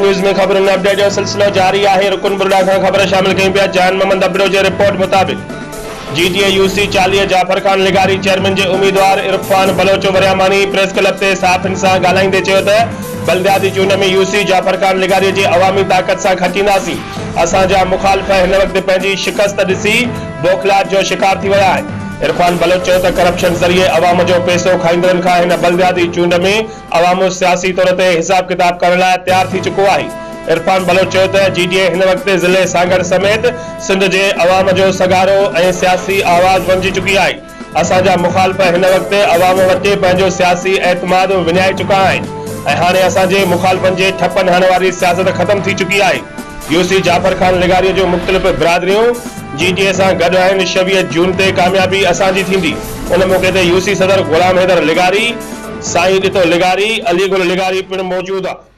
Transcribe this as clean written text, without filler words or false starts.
News में खबरुनि update जो सिलसिलो जारी है। रुकन बुरला खां खबर शामिल कई पिया। जान मोहम्मद अबड़ो जे रिपोर्ट मुताबिक GDA-UC 40 जाफर खान लिगारी चेयरमैन के उम्मीदवार इरफान बलोच वरियामानी प्रेस क्लब से साफ़िन से ॻाल्हाईंदे चयो त बलदियाती चूंड में UC जाफर खान लिगारी की अवामी ताकत से खटींदासीं। असांजा मुखालिफ़ हिन वक्त पंहिंजी शिकस्त ॾिसी बौखलाहट जो शिकार थी विया आहिनि। इरफान बलोच चयो त करप्शन ज़रिए अवाम जो पैसो खाईंदड़नि खां हिन बलदियाती चूंड में अवाम सियासी तौर ते हिसाब किताब करण लाइ तैयार थी चुको आहे। इरफान बलोच चयो त GDA हिन वक्त ज़िले सांगड़ समेत सिंध के अवाम जो सगारो ऐं सियासी आवाज़ बणिजी चुकी है। असांजा मुखालिफ़ हिन वक्त अवाम वटि पंहिंजो सियासी एतमाद विञाए चुका आहिनि ऐं हाणे असांजे मुखालिफ़नि जे ठपनि हणण वारी सियासत ख़त्म थी चुकी है। UC जाफर खान लिगारी जो मुख़्तलिफ़ बिरादरियों GDA से गॾु आहिनि। 26 जून ते कामयाबी असांजी थींदी। उन मौके ते UC सदर गुलाम हैदर लिगारी, साईं ॾितो लिगारी, अली गुल लिगारी पिण मौजूद आहे।